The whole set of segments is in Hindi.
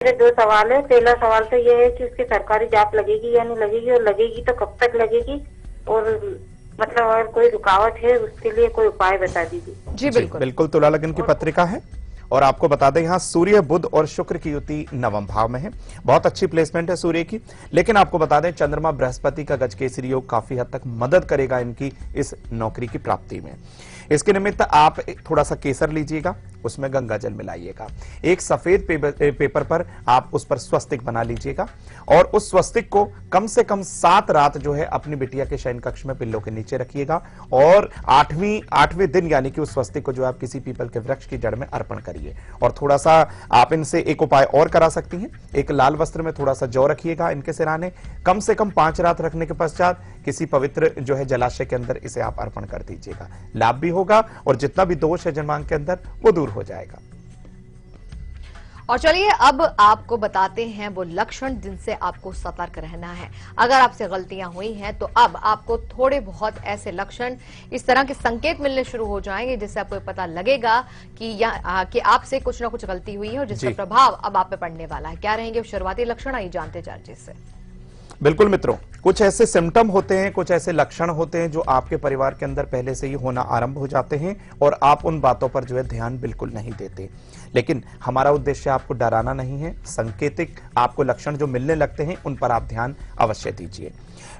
मेरे दो सवाल है। पहला सवाल तो ये है कि उसकी सरकारी जॉब लगेगी या नहीं लगेगी, और लगेगी तो कब तक लगेगी, और मतलब अगर कोई रुकावट है उसके लिए कोई उपाय बता दीजिए। जी जी बिल्कुल। बिल्कुल, तुला लगन की पत्रिका है। और आपको बता दें यहाँ सूर्य बुध और शुक्र की युति नवम भाव में है। बहुत अच्छी प्लेसमेंट है सूर्य की। लेकिन आपको बता दें चंद्रमा बृहस्पति का गजकेसरी योग काफी हद तक मदद करेगा इनकी इस नौकरी की प्राप्ति में। इसके निमित्त आप थोड़ा सा केसर लीजिएगा, उसमें गंगा जल मिलाइएगा। एक सफेद पेपर पर आप उस पर स्वस्तिक बना लीजिएगा और उस स्वस्तिक को कम से कम 7 रात जो है अपनी बिटिया के शयन कक्ष में पिल्लों के नीचे रखिएगा। और आठवें दिन यानी कि उस स्वस्तिक को जो आप किसी पीपल के वृक्ष की जड़ में अर्पण करिए। और थोड़ा सा आप इनसे एक उपाय और करा सकती हैं। एक लाल वस्त्र में थोड़ा सा जौ रखिएगा इनके सिराने, कम से कम 5 रात रखने के पश्चात किसी पवित्र जो है जलाशय के अंदर इसे आप अर्पण कर दीजिएगा। लाभ भी होगा और जितना भी दोष है जन्मांक के अंदर वो दूर हो जाएगा। और चलिए अब आपको बताते हैं वो लक्षण जिनसे आपको सतर्क रहना है। अगर आपसे गलतियां हुई हैं तो अब आपको थोड़े बहुत ऐसे लक्षण, इस तरह के संकेत मिलने शुरू हो जाएंगे जिससे आपको पता लगेगा कि आपसे कुछ ना कुछ गलती हुई है और जिसका प्रभाव अब आप पे पड़ने वाला है। क्या रहेंगे शुरुआती लक्षण, आइए जानते जाए से। बिल्कुल मित्रों, कुछ ऐसे सिम्टम होते हैं, कुछ ऐसे लक्षण होते हैं जो आपके परिवार के अंदर पहले से ही होना आरंभ हो जाते हैं और आप उन बातों पर जो है ध्यान बिल्कुल नहीं देते। लेकिन हमारा उद्देश्य आपको डराना नहीं है। संकेतिक आपको लक्षण जो मिलने लगते हैं उन पर आप ध्यान अवश्य दीजिए।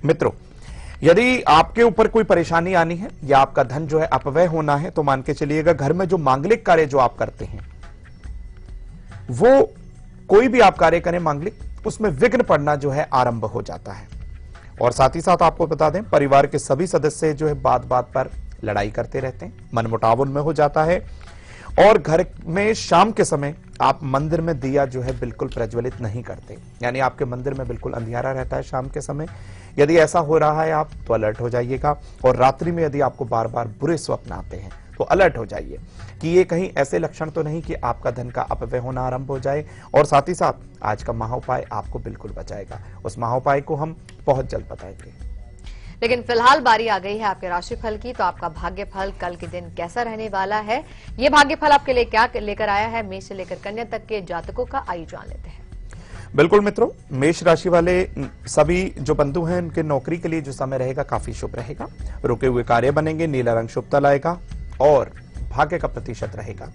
मित्रों, यदि आपके ऊपर कोई परेशानी आनी है या आपका धन जो है अपव्यय होना है तो मान के चलिएगा घर में जो मांगलिक कार्य जो आप करते हैं, वो कोई भी आप कार्य करें मांगलिक, उसमें विघ्न पड़ना जो है आरंभ हो जाता है। और साथ ही साथ आपको बता दें परिवार के सभी सदस्य जो है बात बात पर लड़ाई करते रहते हैं, मनमुटाव उनमें हो जाता है। और घर में शाम के समय आप मंदिर में दिया जो है बिल्कुल प्रज्वलित नहीं करते, यानी आपके मंदिर में बिल्कुल अंधियारा रहता है शाम के समय। यदि ऐसा हो रहा है आप तो अलर्ट हो जाइएगा। और रात्रि में यदि आपको बार बार बुरे स्वप्न आते हैं तो अलर्ट हो जाइए कि ये कहीं ऐसे लक्षण तो नहीं कि आपका धन का अपव्यय होना आरंभ हो जाए। और साथ ही साथ आज का महाउपाय आपको बिल्कुल बचाएगा। उस महाउपाय को हम बहुत जल्द बताएंगे। लेकिन फिलहाल बारी आ गई है आपके राशिफल की। तो आपका भाग्यफल कल के दिन कैसा रहने वाला है, ये भाग्यफल आपके लिए क्या लेकर आया है मेष से लेकर कन्या तक के जातकों का, आइए जान लेते हैं। बिल्कुल मित्रों, मेष राशि वाले सभी जो बंधु हैं उनके नौकरी के लिए जो समय रहेगा काफी शुभ रहेगा। रुके हुए कार्य बनेंगे, नीला रंग शुभता लाएगा और भाग्य का प्रतिशत रहेगा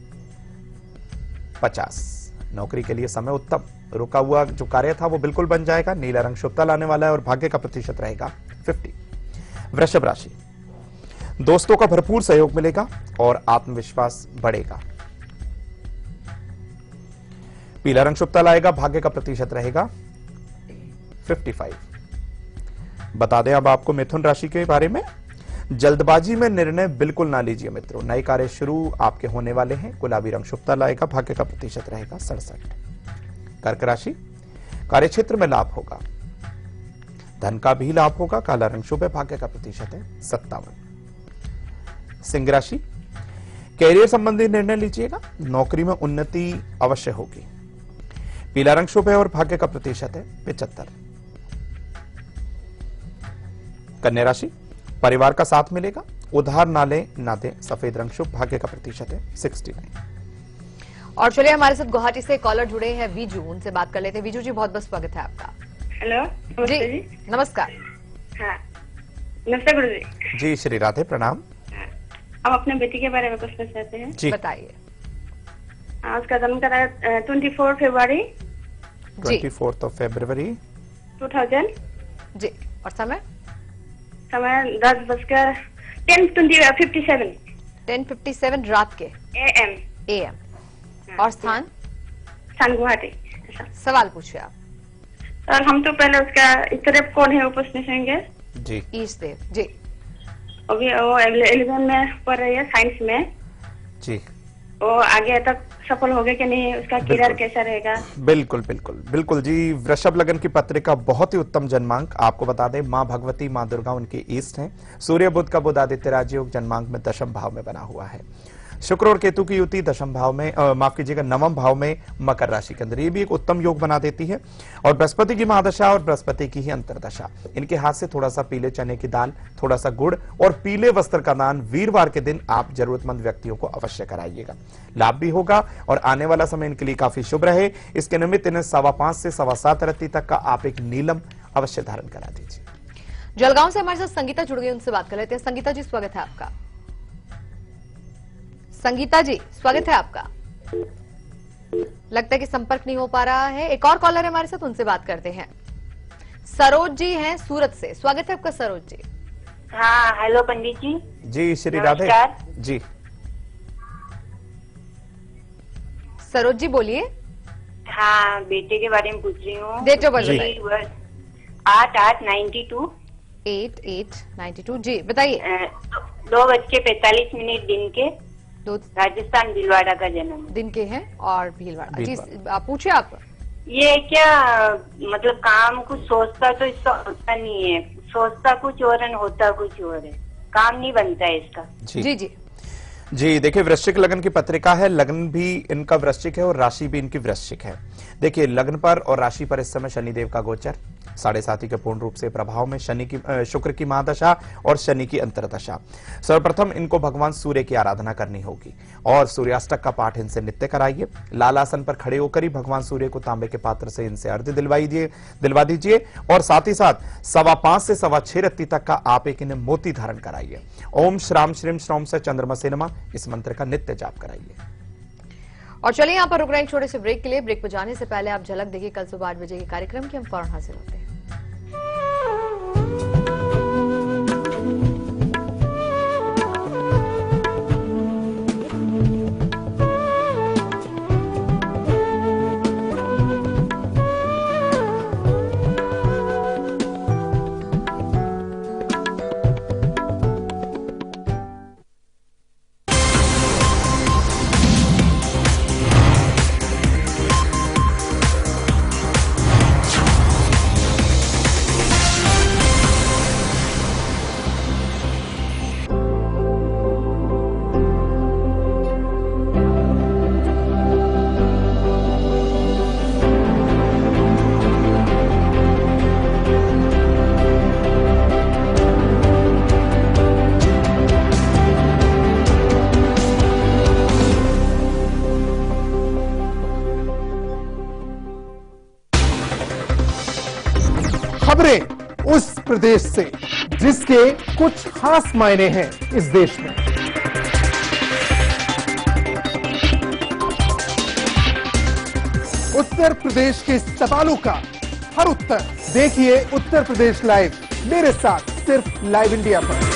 50। नौकरी के लिए समय उत्तम, रुका हुआ जो कार्य था वो बिल्कुल बन जाएगा, नीला रंग शुभता लाने वाला है और भाग्य का प्रतिशत रहेगा 50। वृषभ राशि, दोस्तों का भरपूर सहयोग मिलेगा और आत्मविश्वास बढ़ेगा। पीला रंग शुभता लाएगा, भाग्य का प्रतिशत रहेगा 55। बता दें अब आपको मिथुन राशि के बारे में। जल्दबाजी में निर्णय बिल्कुल ना लीजिए मित्रों, नए कार्य शुरू आपके होने वाले हैं। गुलाबी रंग शुभता लाएगा, भाग्य का प्रतिशत रहेगा 67। कर्क राशि, कार्य क्षेत्र में लाभ होगा, धन का भी लाभ होगा, काला रंग शुभ है, भाग्य का प्रतिशत है 57। सिंह राशि, कैरियर संबंधी निर्णय लीजिएगा, नौकरी में उन्नति अवश्य होगी। पीला रंग शुभ है और भाग्य का प्रतिशत है 75। कन्या राशि, परिवार का साथ मिलेगा, उधार ना लें ना दें, सफेद रंग शुभ, भाग्य का प्रतिशत है 69। और चलिए हमारे साथ गुवाहाटी से कॉलर जुड़े हैं विजू, उनसे बात कर लेते हैं। विजू जी, बहुत बहुत स्वागत है आपका। हेलो, नमस्ते जी। नमस्कार। हाँ, नमस्ते गुरु जी। जी श्री राधे, प्रणाम। हम अपने बेटी के बारे में पूछना चाहते हैं जी बताइए। उसका जन्म का 24 फरवरी 24 फरवरी 2000। जी, और समय 10:57 10:57 रात के AM। और स्थान गुवाहाटी। सवाल पूछिए आप। सर, हम तो पहले उसका इतरेप कौन है वो पूछना चाहेंगे जी। ईश देव जी। अभी वो 11 में पढ़ रही है, साइंस में जी। वो आगे तक सफल होगा कि नहीं, उसका करियर कैसा रहेगा? बिल्कुल बिल्कुल बिल्कुल जी। वृषभ लगन की पत्रिका बहुत ही उत्तम जन्मांक। आपको बता दें मां भगवती मां दुर्गा उनके ईस्ट हैं। सूर्य बुध का बुध आदित्य राजयोग जन्मांक में 10वें भाव में बना हुआ है। शुक्र और केतु की युति दशम भाव में, माफ कीजिएगा, नवम भाव में मकर राशि के अंदर, ये भी एक उत्तम योग बना देती है। और बृहस्पति की महादशा और बृहस्पति की ही अंतरदशा, इनके हाथ से थोड़ा सा पीले चने की दाल, थोड़ा सा गुड़ और पीले वस्त्र का दान वीरवार के दिन आप जरूरतमंद व्यक्तियों को अवश्य कराइएगा। लाभ भी होगा और आने वाला समय इनके लिए काफी शुभ रहे। इसके निमित्त इन्हें 5:15 से 7:15 रत्ती तक का आप एक नीलम अवश्य धारण करा दीजिए। जलगांव से हमारे साथ संगीता जुड़ गई, उनसे बात कर लेते हैं। संगीता जी, स्वागत है आपका। संगीता जी, स्वागत है आपका। लगता है कि संपर्क नहीं हो पा रहा है। एक और कॉलर है हमारे साथ, उनसे बात करते हैं। सरोज जी हैं सूरत से, स्वागत है आपका सरोज जी। हाँ, हेलो पंडित जी। जी श्री राधे जी। सरोज जी बोलिए। हाँ, बेटे के बारे में पूछ रही हूँ। डेट ऑफ बर्थ जी, बताइए। 8/8/92। 8/8/92 जी, बताइए। 2:45 दिन के, 2 राजस्थान भीलवाड़ा का जन्म। दिन के हैं और भीलवाड़ा जी। आप पूछिए आप। ये क्या मतलब काम कुछ सोचता तो इसका होता नहीं है, सोचता कुछ और है होता कुछ और है, काम नहीं बनता है इसका। जी जी जी देखिए, वृश्चिक लग्न की पत्रिका है, लग्न भी इनका वृश्चिक है और राशि भी इनकी वृश्चिक है। देखिए, लग्न पर और राशि पर इस समय शनिदेव का गोचर, 7.5 के पूर्ण रूप से प्रभाव में, शनि की शुक्र की महादशा और शनि की अंतरदशा। सर्वप्रथम इनको भगवान सूर्य की आराधना करनी होगी और सूर्याष्टक का पाठ इनसे नित्य कराइए। लाल आसन पर खड़े होकर ही भगवान सूर्य को तांबे के पात्र से इनसे अर्घ्य दिलवा दीजिए और साथ ही साथ 5:15 से 6:15 रत्ती तक का आप एक इन्हें मोती धारण कराइए। ओम श्राम श्रीम श्रौम से चंद्रमा से नमः, इस मंत्र का नित्य जाप कराइए। और चलिए यहाँ पर रुक रहे हैं एक छोटे से ब्रेक के लिए। ब्रेक पर जाने से पहले आप झलक देखिए कल सुबह 8 बजे के कार्यक्रम की। हम फौरन हाजिर होते हैं। खबरें उस प्रदेश से जिसके कुछ खास मायने हैं इस देश में। उत्तर प्रदेश के सवालों का हर उत्तर देखिए उत्तर प्रदेश लाइव, मेरे साथ सिर्फ लाइव इंडिया पर।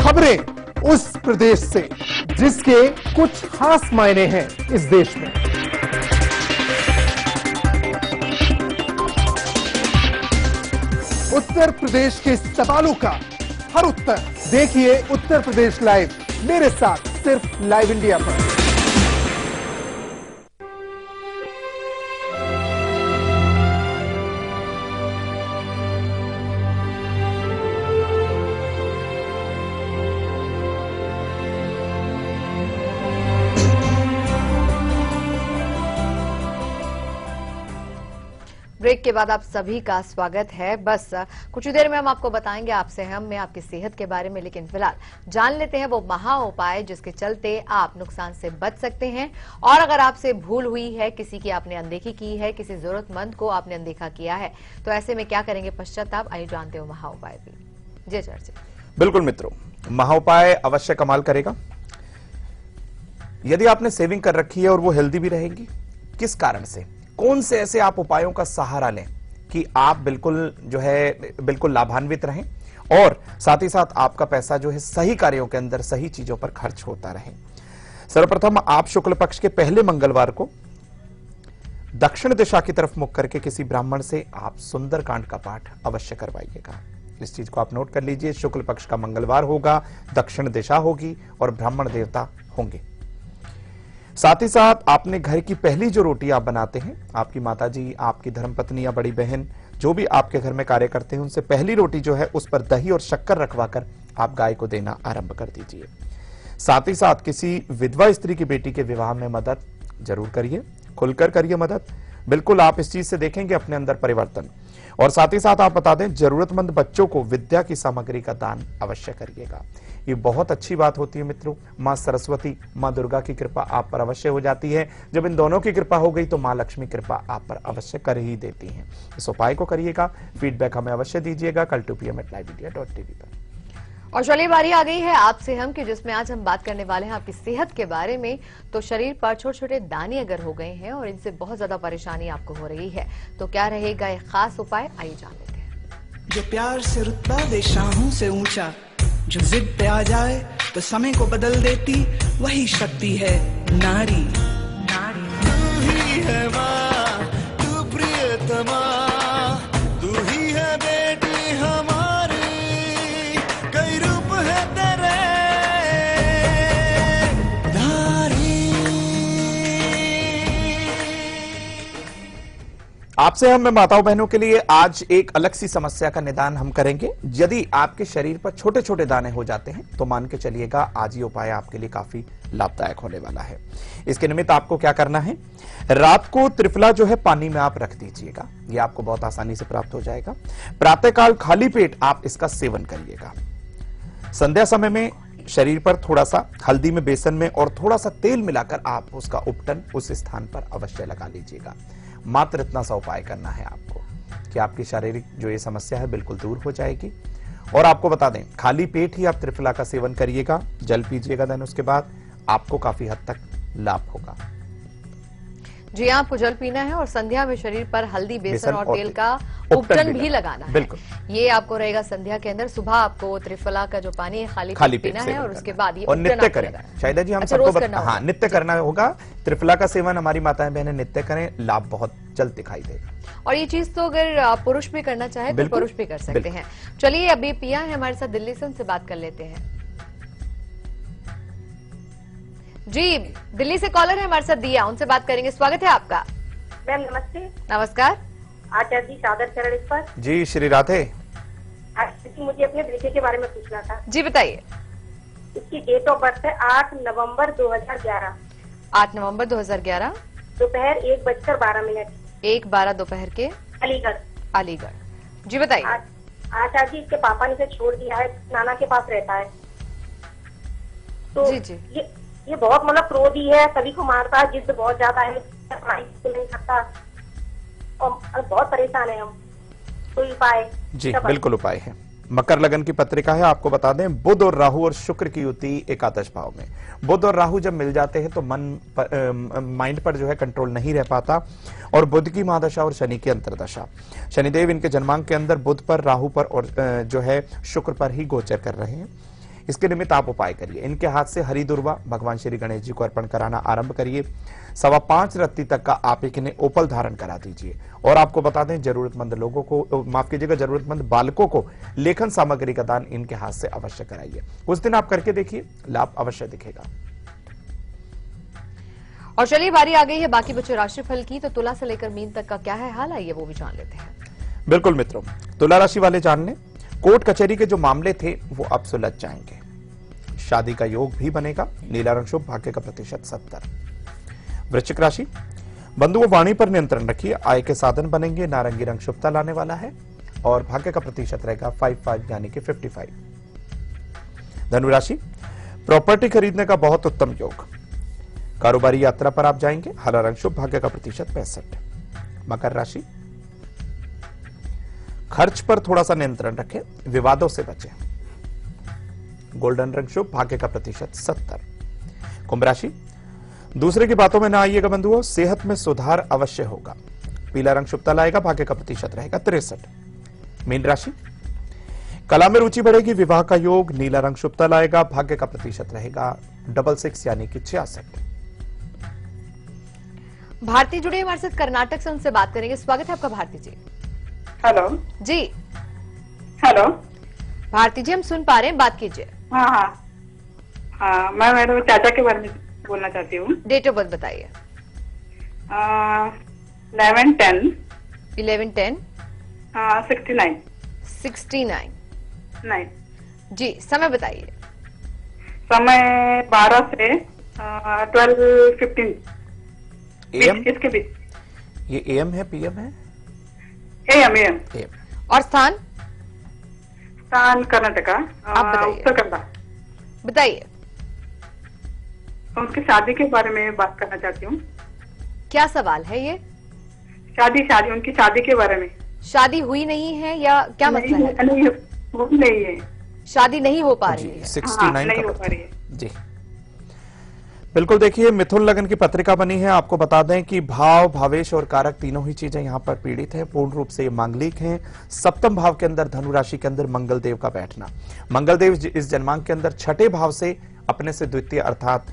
खबरें उस प्रदेश से जिसके कुछ खास मायने हैं इस देश में। उत्तर प्रदेश के सवालों का हर उत्तर देखिए उत्तर प्रदेश लाइव, मेरे साथ सिर्फ लाइव इंडिया पर। ब्रेक के बाद आप सभी का स्वागत है। बस कुछ ही देर में हम आपको बताएंगे आपसे हम में आपकी सेहत के बारे में, लेकिन फिलहाल जान लेते हैं वो महा उपाय जिसके चलते आप नुकसान से बच सकते हैं। और अगर आपसे भूल हुई है, किसी की आपने अनदेखी की है, किसी जरूरतमंद को आपने अनदेखा किया है, तो ऐसे में क्या करेंगे पश्चाताप? आइए जानते हो महा उपाय भी। जय चर्चा। बिल्कुल मित्रों, महा उपाय अवश्य कमाल करेगा। यदि आपने सेविंग कर रखी है और वो हेल्दी भी रहेगी, किस कारण से, कौन से ऐसे आप उपायों का सहारा लें कि आप बिल्कुल लाभान्वित रहें और साथ ही साथ आपका पैसा जो है सही कार्यों के अंदर, सही चीजों पर खर्च होता रहे। सर्वप्रथम आप शुक्ल पक्ष के पहले मंगलवार को दक्षिण दिशा की तरफ मुख करके किसी ब्राह्मण से आप सुंदरकांड का पाठ अवश्य करवाइएगा। इस चीज को आप नोट कर लीजिए। शुक्ल पक्ष का मंगलवार होगा, दक्षिण दिशा होगी और ब्राह्मण देवता होंगे। साथ ही साथ आपने घर की पहली जो रोटी आप बनाते हैं, आपकी माताजी, आपकी धर्मपत्नी या बड़ी बहन जो भी आपके घर में कार्य करते हैं, उनसे पहली रोटी जो है उस पर दही और शक्कर रखवाकर आप गाय को देना आरंभ कर दीजिए। साथ ही साथ किसी विधवा स्त्री की बेटी के विवाह में मदद जरूर करिए, खुलकर करिए मदद। बिल्कुल आप इस चीज से देखेंगे अपने अंदर परिवर्तन। और साथ ही साथ आप बता दें, जरूरतमंद बच्चों को विद्या की सामग्री का दान अवश्य करिएगा। ये बहुत अच्छी बात होती है मित्रों। मां सरस्वती, मां दुर्गा की कृपा आप पर अवश्य हो जाती है। जब इन दोनों की कृपा हो गई तो मां लक्ष्मी कृपा आप पर अवश्य कर ही देती हैं। इस उपाय को करिएगा। फीडबैक हमें अवश्य दीजिएगा कल 2 PM @liveindia.tv पर। और चलिए बारी आ गई है आपसे हम कि जिसमें आज हम बात करने वाले हैं आपकी सेहत के बारे में। तो शरीर पर छोटे छोटे दाने अगर हो गए हैं और इनसे बहुत ज्यादा परेशानी आपको हो रही है, तो क्या रहेगा एक खास उपाय? आइए जान लेते हैं। जो प्यार से रुतबा दे शाहों से ऊंचा, जो जिद पे आ जाए तो समय को बदल देती, वही शक्ति है नारी। तू ही है माँ, तू प्रियतमा, तू ही है बेटी हमारी, कई रूप है तेरे धारी। आपसे हम माताओं बहनों के लिए आज एक अलग सी समस्या का निदान हम करेंगे। यदि आपके शरीर पर छोटे छोटे दाने हो जाते हैं तो मान के चलिएगा आज ये उपाय आपके लिए काफी लाभदायक होने वाला है। इसके निमित्त आपको क्या करना है, रात को त्रिफला जो है पानी में आप रख दीजिएगा। ये आपको बहुत आसानी से प्राप्त हो जाएगा। प्रातःकाल खाली पेट आप इसका सेवन करिएगा। संध्या समय में शरीर पर थोड़ा सा हल्दी में, बेसन में और थोड़ा सा तेल मिलाकर आप उसका उपटन उस स्थान पर अवश्य लगा लीजिएगा। मात्र इतना सा उपाय करना है आपको कि आपकी शारीरिक जो ये समस्या है बिल्कुल दूर हो जाएगी। और आपको बता दें, खाली पेट ही आप त्रिफला का सेवन करिएगा, जल पीजिएगा, देन उसके बाद आपको काफी हद तक लाभ होगा। जी, आपको जल पीना है और संध्या में शरीर पर हल्दी, बेसन और तेल का उपटन भी लगाना है। बिल्कुल, ये आपको रहेगा संध्या के अंदर। सुबह आपको त्रिफला का जो पानी है खाली पेट पीना है और उसके बाद ये और नित्य करें। शायद जी हम सबको हाँ नित्य करना होगा। त्रिफला का सेवन हमारी माताएं बहनें नित्य करें, लाभ बहुत जल्द दिखाई देगा। और ये चीज तो अगर पुरुष भी करना चाहे तो पुरुष भी कर सकते हैं। चलिए अभी पिया है हमारे साथ दिल्ली से, उनसे बात कर लेते हैं। जी, दिल्ली से कॉलर है हमारे साथ दिया, उनसे बात करेंगे। स्वागत है आपका। मैम नमस्ते। नमस्कार। आचार्य जी सादर चरण इस पर। जी श्री राधे। मुझे अपने बेटे के बारे में पूछना था। जी बताइए। इसकी डेट ऑफ बर्थ है 8 नवंबर 2011। 8 नवंबर 2011, दोपहर 1:12। 1:12 दोपहर के, अलीगढ़। जी बताइए। आचार्य जी इसके पापा ने इसे छोड़ दिया है, नाना के पास रहता है। तो जी। ये बहुत मतलब क्रोधी है, सभी को मारता है, जिद बहुत ज्यादा है, पढ़ाई नहीं करता और बहुत परेशान है हम। कोई उपाय? जी बिल्कुल उपाय है। मकर लगन की पत्रिका है। आपको बता दें, बुध और राहु और शुक्र की युति एकादश भाव में। बुध और राहु जब मिल जाते हैं तो माइंड पर जो है कंट्रोल नहीं रह पाता। और बुध की महादशा और शनि की अंतरदशा, शनिदेव इनके जन्मांक के अंदर बुध पर, राहु पर और जो है शुक्र पर ही गोचर कर रहे हैं। इसके निमित्त आप उपाय करिए। इनके हाथ से हरी दुर्वा भगवान श्री गणेश जी को अर्पण कराना आरंभ करिए। 5.25 रत्ती तक का आप एक इन्हें ओपल धारण करा दीजिए। और आपको बता दें, जरूरतमंद लोगों को, माफ कीजिएगा, जरूरतमंद बालकों को लेखन सामग्री का दान इनके हाथ से अवश्य कराइए। कुछ दिन आप करके देखिए, लाभ अवश्य दिखेगा। और चलिए बारी आ गई है बाकी बचे राशिफल की। तो तुला से लेकर मीन तक का क्या है हाल, आइए वो भी जान लेते हैं। बिल्कुल मित्रों, तुला राशि वाले जान लें, कोर्ट कचहरी के जो मामले थे वो अब सुलझ जाएंगे। शादी का योग भी बनेगा। नीला रंग शुभ, भाग्य का प्रतिशत 70। वृश्चिक राशि, बंधुओं, वाणी पर नियंत्रण रखिए, आय के साधन बनेंगे, नारंगी रंग शुभता लाने वाला है और भाग्य का प्रतिशत रहेगा 55 यानी कि 55। धनु राशि, प्रॉपर्टी खरीदने का बहुत उत्तम योग, कारोबारी यात्रा पर आप जाएंगे, हरा रंग शुभ, भाग्य का प्रतिशत 65। मकर राशि, खर्च पर थोड़ा सा नियंत्रण रखें, विवादों से बचें, गोल्डन रंग शुभ, भाग्य का प्रतिशत 70। कुंभ राशि, दूसरे की बातों में ना आइएगा बंधुओं, सेहत में सुधार अवश्य होगा, पीला रंग शुभता लाएगा, भाग्य का प्रतिशत रहेगा 63। मीन राशि, कला में रुचि बढ़ेगी, विवाह का योग, नीला रंग शुभता लाएगा, भाग्य का प्रतिशत रहेगा 66 यानी कि 66। भारती जुड़े हमारे साथ कर्नाटक से, उनसे बात करेंगे। स्वागत है आपका भारती जी। हेलो जी हेलो। भारती जी, हम सुन पा रहे हैं, बात कीजिए। हाँ हाँ हाँ, मैं मेरे चाचा के बारे में बोलना चाहती हूँ। डेट ऑफ बर्थ बताइए। 11/10 11/10 69 69। 9। जी, समय बताइए। समय 12 से 12:15 एम, इसके बीच। ये एम है पीएम है? एम। एम। और स्थान? स्थान कर्नाटका, आप बताइए। उत्तर कन्नड़ा। बताइए। उनकी शादी के बारे में बात करना चाहती हूँ। क्या सवाल है ये? शादी उनकी शादी के बारे में। शादी हुई नहीं है या क्या नहीं, मतलब है? नहीं, वो भी नहीं है। शादी नहीं हो पा रही है। 69 नहीं का हो पा रही है। जी बिल्कुल। देखिए, मिथुन लगन की पत्रिका बनी है। आपको बता दें कि भाव, भावेश और कारक तीनों ही चीजें यहां पर पीड़ित हैं, पूर्ण रूप से ये मांगलिक हैं। सप्तम भाव के अंदर, धनु राशि के अंदर मंगल देव का बैठना, मंगल देव इस जन्मांक के अंदर छठे भाव से अपने से द्वितीय अर्थात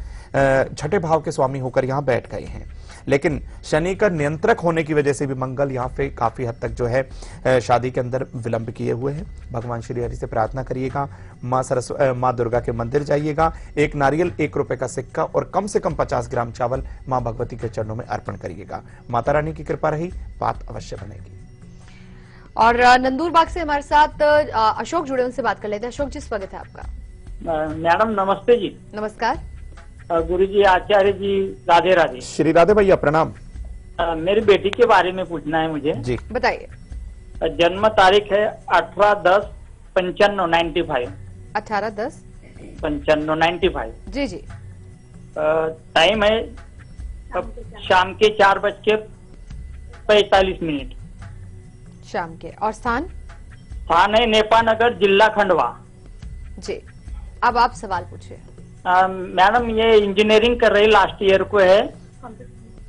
छठे भाव के स्वामी होकर यहां बैठ गए हैं। लेकिन शनि का नियंत्रक होने की वजह से भी मंगल यहां पे काफी हद तक जो है शादी के अंदर विलंब किए हुए हैं। भगवान श्री हरि से प्रार्थना करिएगा, मां दुर्गा के मंदिर जाइएगा, एक नारियल, 1 रुपए का सिक्का और कम से कम 50 ग्राम चावल मां भगवती के चरणों में अर्पण करिएगा। माता रानी की कृपा रही, बात अवश्य बनेगी। और नंदूरबाग से हमारे साथ अशोक जुड़े, उनसे बात कर लेते हैं। अशोक जी, स्वागत है आपका। मैडम नमस्ते जी। नमस्कार। गुरु जी, आचार्य जी, राधे राधे। श्री राधे भैया, प्रणाम। मेरी बेटी के बारे में पूछना है मुझे जी। बताइए। जन्म तारीख है 18/10/95। 18/10/95। जी जी। टाइम है शाम के 4:45। शाम के। और स्थान? स्थान है नेपाल नगर, जिला खंडवा। जी, अब आप सवाल पूछिए। मैडम, ये इंजीनियरिंग कर रही, लास्ट ईयर को है,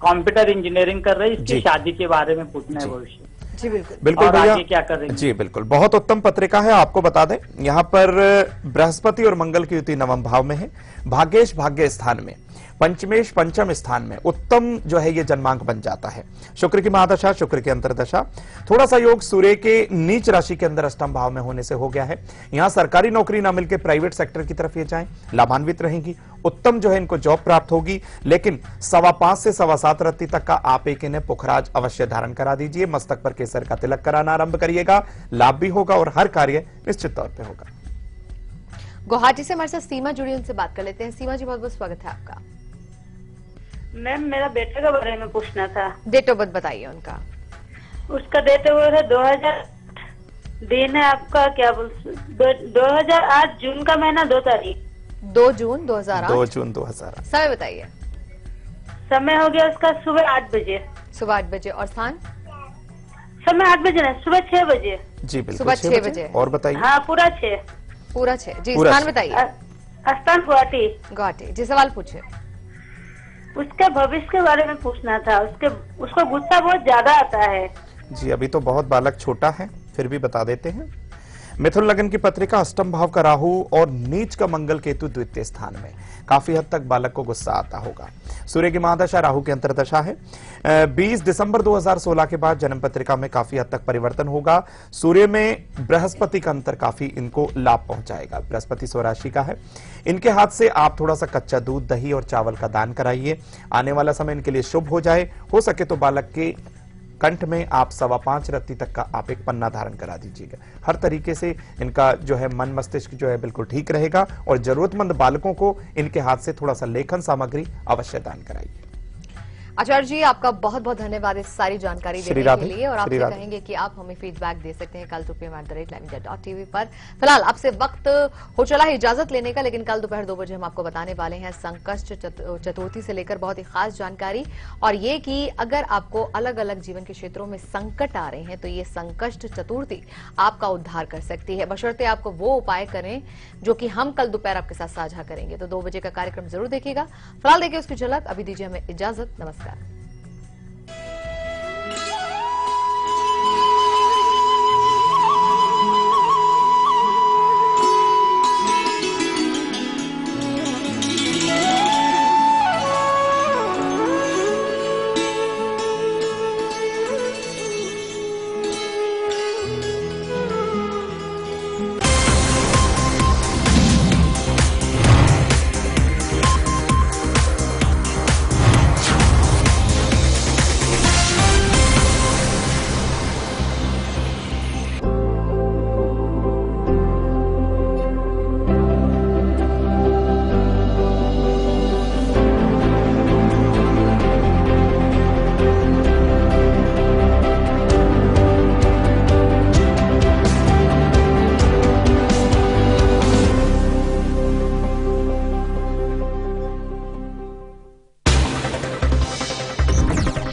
कंप्यूटर इंजीनियरिंग कर रही, इसकी शादी के बारे में पूछना है भविष्य। जी बिल्कुल। बिल्कुल भैया, क्या कर रही? जी बिल्कुल, बहुत उत्तम पत्रिका है। आपको बता दें, यहाँ पर बृहस्पति और मंगल की युति नवम भाव में है, भाग्येश भाग्य स्थान में, पंचमेश पंचम स्थान में, उत्तम जो है ये जन्मांक बन जाता है। शुक्र की महादशा, शुक्र की अंतरदशा, थोड़ा सा योग सूर्य के नीच राशि के अंदर अष्टम भाव में होने से हो गया है। यहां सरकारी नौकरी ना मिलकर प्राइवेट सेक्टर की तरफ ये जाएं, लाभान्वित रहेंगी, उत्तम जो है इनको जॉब प्राप्त होगी। लेकिन 5.25 से 7.25 रत्ती तक का आप एक इन्हें पुखराज अवश्य धारण करा दीजिए, मस्तक पर केसर का तिलक कराना आरंभ करिएगा, लाभ भी होगा और हर कार्य निश्चित तौर पर होगा। गुवाहाटी से हमारे साथ सीमा जुड़ी, उनसे बात कर लेते हैं। सीमा जी, बहुत बहुत स्वागत है आपका। मैम, मेरा बेटे के बारे में पूछना था। डेट ऑफ बर्थ बताइए उनका। उसका डेट ऑफ बर्थ है 2000, दिन है आपका क्या 2008 जून का महीना 2 तारीख। 2 जून 2008। 2 जून 2008। समय बताइए। समय हो गया उसका सुबह 8 बजे। सुबह 8 बजे। और स्थान? समय 8 बजे ना, सुबह 6 बजे। जी बिल्कुल, सुबह 6 बजे। और बताइए। हाँ, पूरा 6। पूरा 6। जी, पूरा स्थान 6। बताइए। स्थान गुवाहाटी। गुवाहाटी। जी, सवाल पूछिए। उसके भविष्य के बारे में पूछना था। उसको गुस्सा बहुत ज्यादा आता है। जी, अभी तो बहुत बालक छोटा है, फिर भी बता देते हैं। मिथुन लगन की पत्रिका, अष्टम भाव का राहु और नीच का मंगल केतु द्वितीय स्थान में, काफी हद तक बालक को गुस्सा आता होगा। सूर्य की महादशा, राहु की अंतरदशा है। 20 दिसंबर 2016 के बाद जन्म पत्रिका में काफी हद तक परिवर्तन होगा। सूर्य में बृहस्पति का अंतर काफी इनको लाभ पहुंचाएगा। बृहस्पति स्वराशि का है, इनके हाथ से आप थोड़ा सा कच्चा दूध, दही और चावल का दान कराइए, आने वाला समय इनके लिए शुभ हो जाए। हो सके तो बालक के कंठ में आप 5.25 रत्ती तक का आप एक पन्ना धारण करा दीजिएगा। हर तरीके से इनका जो है मन मस्तिष्क जो है बिल्कुल ठीक रहेगा। और जरूरतमंद बालकों को इनके हाथ से थोड़ा सा लेखन सामग्री अवश्य दान कराइए। आचार्य जी, आपका बहुत बहुत धन्यवाद इस सारी जानकारी देने के लिए, और आपसे कहेंगे कि आप हमें फीडबैक दे सकते हैं कल 2 PM@liveindia.tv पर। फिलहाल आपसे वक्त हो चला है इजाजत लेने का, लेकिन कल दोपहर 2 बजे हम आपको बताने वाले हैं संकष्ट चतुर्थी से लेकर बहुत ही खास जानकारी, और ये कि अगर आपको अलग अलग जीवन के क्षेत्रों में संकट आ रहे हैं तो ये संकष्ट चतुर्थी आपका उद्धार कर सकती है, बशर्ते आपको वो उपाय करें जो कि हम कल दोपहर आपके साथ साझा करेंगे। तो 2 बजे का कार्यक्रम जरूर देखिएगा। फिलहाल देखिए उसकी झलक, अभी दीजिए हमें इजाजत। नमस्कार।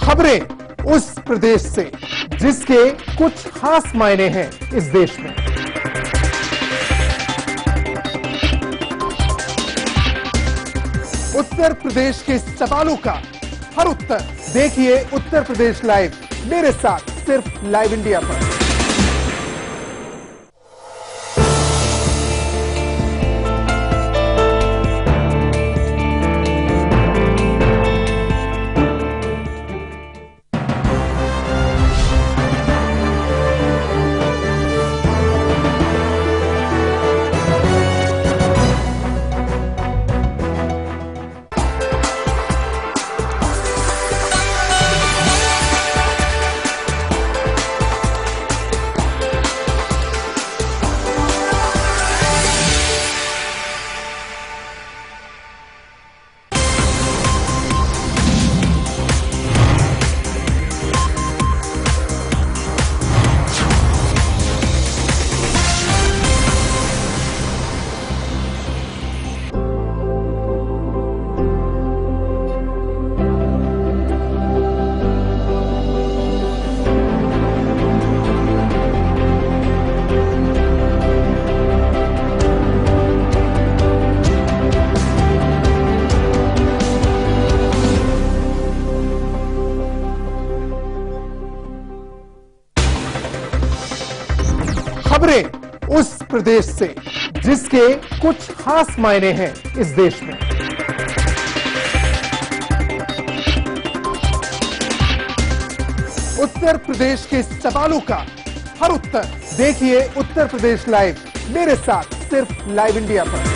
खबरें उस प्रदेश से जिसके कुछ खास मायने हैं इस देश में। उत्तर प्रदेश के सवालों का हर उत्तर देखिए उत्तर प्रदेश लाइव, मेरे साथ सिर्फ लाइव इंडिया पर। खबरें उस प्रदेश से जिसके कुछ खास मायने हैं इस देश में। उत्तर प्रदेश के सवालों का हर उत्तर देखिए उत्तर प्रदेश लाइव, मेरे साथ सिर्फ लाइव इंडिया पर।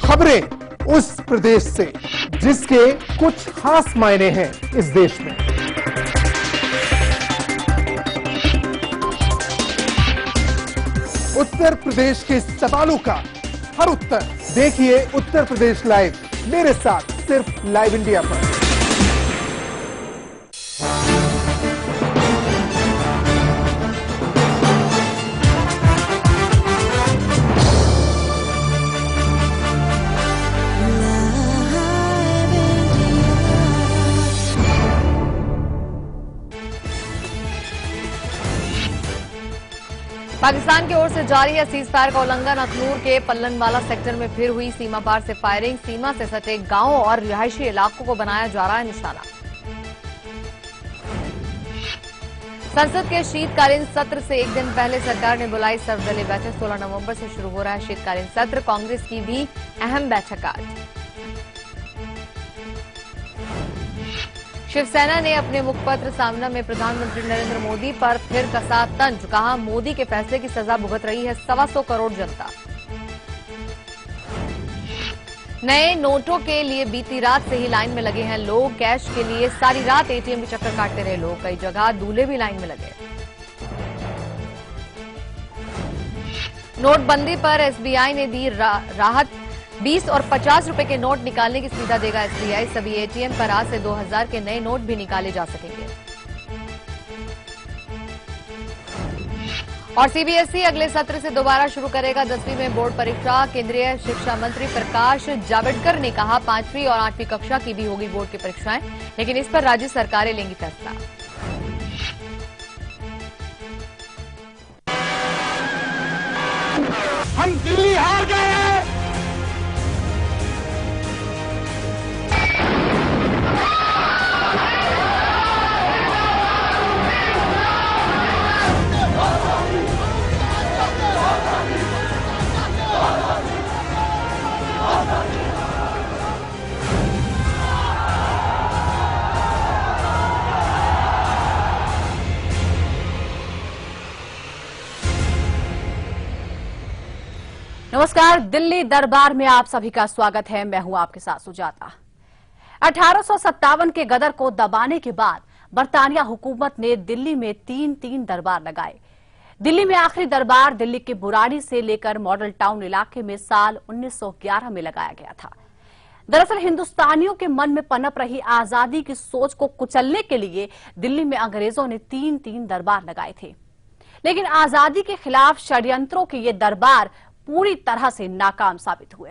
खबरें उस प्रदेश से जिसके कुछ खास मायने हैं इस देश में। उत्तर प्रदेश के सवालों का हर उत्तर देखिए उत्तर प्रदेश लाइव, मेरे साथ सिर्फ लाइव इंडिया पर। पाकिस्तान की ओर से जारी है सीज फायर का उल्लंघन। अखनूर के पल्लनवाला सेक्टर में फिर हुई सीमा पार से फायरिंग। सीमा से सटे गांवों और रिहायशी इलाकों को बनाया जा रहा है निशाना। संसद के शीतकालीन सत्र से एक दिन पहले सरकार ने बुलाई सर्वदलीय बैठक। 16 नवंबर से शुरू हो रहा है शीतकालीन सत्र। कांग्रेस की भी अहम बैठक आज। शिवसेना ने अपने मुखपत्र सामना में प्रधानमंत्री नरेंद्र मोदी पर फिर कसा तंज। कहा, मोदी के फैसले की सजा भुगत रही है 125 करोड़ जनता। नए नोटों के लिए बीती रात से ही लाइन में लगे हैं लोग। कैश के लिए सारी रात एटीएम के चक्कर काटते रहे लोग। कई जगह दूल्हे भी लाइन में लगे। नोटबंदी पर एसबीआई ने दी राहत। 20 और 50 रुपए के नोट निकालने की सुविधा देगा एसबीआई। सभी एटीएम पर आज से 2000 के नए नोट भी निकाले जा सकेंगे। और सीबीएसई अगले सत्र से दोबारा शुरू करेगा 10वीं में बोर्ड परीक्षा। केंद्रीय शिक्षा मंत्री प्रकाश जावड़ेकर ने कहा, 5वीं और 8वीं कक्षा की भी होगी बोर्ड की परीक्षाएं, लेकिन इस पर राज्य सरकारें लेंगी फैसला। हम दिल्ली हार गए हैं। नमस्कार, दिल्ली दरबार में आप सभी का स्वागत है। मैं हूं आपके साथ सुजाता। 1857 के गदर को दबाने के बाद बरतानिया हुकूमत ने दिल्ली में तीन दरबार लगाए। दिल्ली में आखिरी दरबार दिल्ली के बुराड़ी से लेकर मॉडल टाउन इलाके में साल 1911 में लगाया गया था। दरअसल हिंदुस्तानियों के मन में पनप रही आजादी की सोच को कुचलने के लिए दिल्ली में अंग्रेजों ने तीन दरबार लगाए थे, लेकिन आजादी के खिलाफ षड्यंत्रों के ये दरबार पूरी तरह से नाकाम साबित हुए।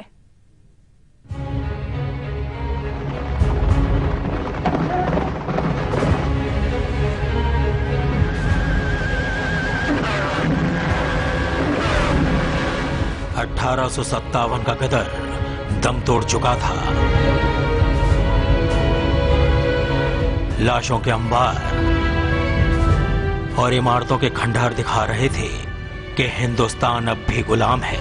(1857) का गदर दम तोड़ चुका था। लाशों के अंबार और इमारतों के खंडहर दिखा रहे थे कि हिंदुस्तान अब भी गुलाम है।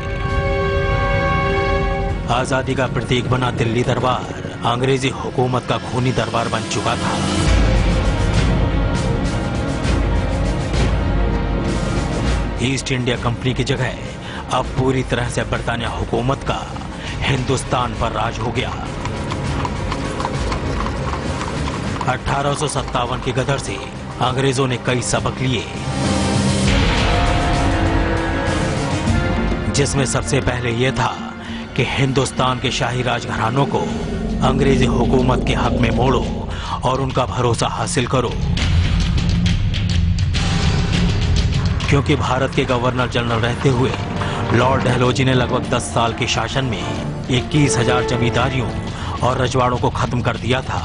आजादी का प्रतीक बना दिल्ली दरबार अंग्रेजी हुकूमत का खूनी दरबार बन चुका था। ईस्ट इंडिया कंपनी की जगह अब पूरी तरह से बरतानिया हुकूमत का हिंदुस्तान पर राज हो गया। 1857 के गदर से अंग्रेजों ने कई सबक लिए, जिसमें सबसे पहले यह था कि हिंदुस्तान के शाही राजघरानों को अंग्रेजी हुकूमत के हक में मोड़ो और उनका भरोसा हासिल करो, क्योंकि भारत के गवर्नर जनरल रहते हुए लॉर्ड डलहौजी ने लगभग 10 साल के शासन में 21,000 जमींदारियों और रजवाड़ों को खत्म कर दिया था,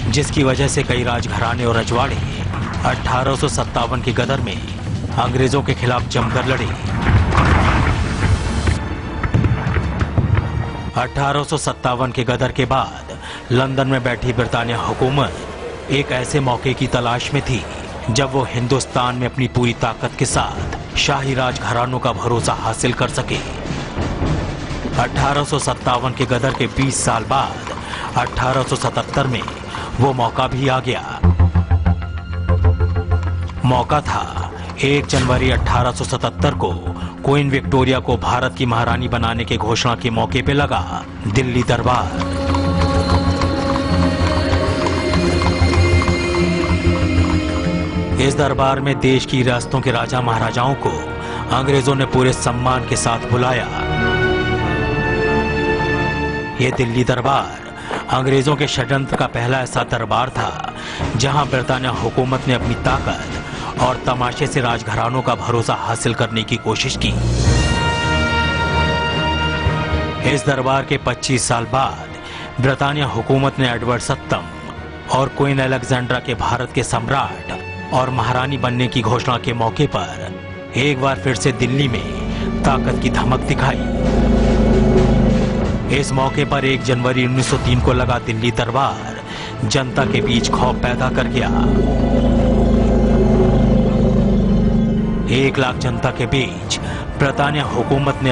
जिसकी वजह से कई राजघराने और रजवाड़े 1857 के गदर में अंग्रेजों के खिलाफ जमकर लड़े। 1857 के गदर के बाद लंदन में बैठी बरतानिया हुकूमत एक ऐसे मौके की तलाश में थी जब वो हिंदुस्तान में अपनी पूरी ताकत के साथ शाही राजघरानों का भरोसा हासिल कर सके। 1857 के गदर के 20 साल बाद 1877 में वो मौका भी आ गया। मौका था 1 जनवरी 1877 को क्वीन विक्टोरिया को भारत की महारानी बनाने के घोषणा के मौके पे लगा दिल्ली दरबार। इस दरबार में देश की रियासतों के राजा महाराजाओं को अंग्रेजों ने पूरे सम्मान के साथ बुलाया। यह दिल्ली दरबार अंग्रेजों के षड्यंत्र का पहला ऐसा दरबार था जहां बरतानिया हुकूमत ने अपनी ताकत और तमाशे से राजघरानों का भरोसा हासिल करने की कोशिश की। इस दरबार के 25 साल बाद बरतानिया हुकूमत ने एडवर्ड सप्तम और क्वीन अलेक्जेंड्रा के भारत के सम्राट और महारानी बनने की घोषणा के मौके पर एक बार फिर से दिल्ली में ताकत की धमक दिखाई। इस मौके पर 1 जनवरी 1903 को लगा दिल्ली दरबार जनता के बीच खौफ पैदा कर गया। 1 लाख जनता के बीच ब्रिटानिया हुकूमत ने